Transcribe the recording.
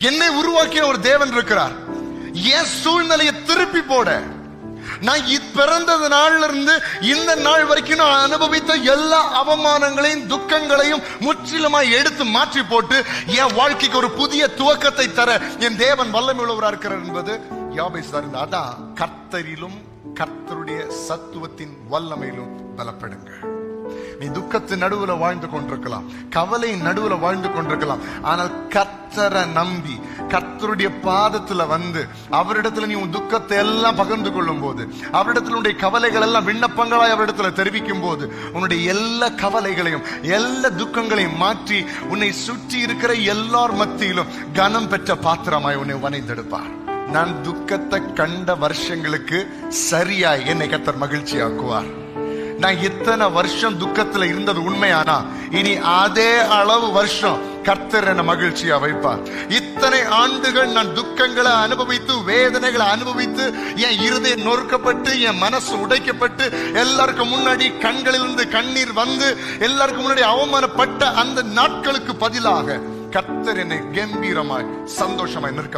என்னை உருவாக்கின ஒரு தேவன் இருக்கிறார். என் சூழ்நிலையை திருப்பி போட, நான் பிறந்தது நாள்ல இருந்து இந்த நாள் வரைக்கும் நான் அனுபவித்த எல்லா அவமானங்களையும் துக்கங்களையும் முற்றிலுமாய் எடுத்து மாற்றி போட்டு என் வாழ்க்கைக்கு ஒரு புதிய துவக்கத்தை தர என் தேவன் வல்லமை உள்ளவராக இருக்கிறார் என்பது யாபேஸ் அறிந்தார். அதான் கர்த்தரிலும் கர்த்தருடைய சத்துவத்தின் வல்லமையிலும் பலப்படுங்க. நீ துக்கத்தின் நடுவுல வாழ்ந்து கொண்டிருக்கலாம், கவலை நடுவுல வாழ்ந்து கொண்டிருக்கலாம். ஆனால் கர்த்தரை நம்பி கர்த்தருடைய பாதத்துல வந்து அவரிடத்துல நீ உன் துக்கத்தை எல்லாம் பகிர்ந்து கொள்ளும் போது, அவரிடத்துல உன்னுடைய கவலைகள் எல்லாம் விண்ணப்பங்களாய் அவரிடத்துல தெரிவிக்கும் போது, உன்னுடைய எல்லா கவலைகளையும் எல்லா துக்கங்களையும் மாற்றி உன்னை சுற்றி இருக்கிற எல்லார் மத்தியிலும் கனம் பெற்ற பாத்திரமாய் உன்னை வனைந்தெடுப்பார். நான் துக்கத்தை கண்ட வருஷங்களுக்கு சரியாய் என்னை கர்த்தர் மகிழ்ச்சி ஆக்குவார். நான் இத்தனை வருஷம் துக்கத்துல இருந்தது உண்மையானா இனி அதே அளவு வருஷம் கர்த்தர் என்ன மகிழ்ச்சியா வைப்பார். இத்தனை ஆண்டுகள் நான் துக்கங்களை அனுபவித்து வேதனைகளை அனுபவித்து என் இருதயம் நொறுக்கப்பட்டு என் மனசு உடைக்கப்பட்டு எல்லாருக்கும் முன்னாடி கண்களிலிருந்து கண்ணீர் வந்து எல்லாருக்கும் முன்னாடி அவமானப்பட்ட அந்த நாட்களுக்கு பதிலாக கர்த்தர் என்னை கம்பீரமாய் சந்தோஷமாய் நிற்க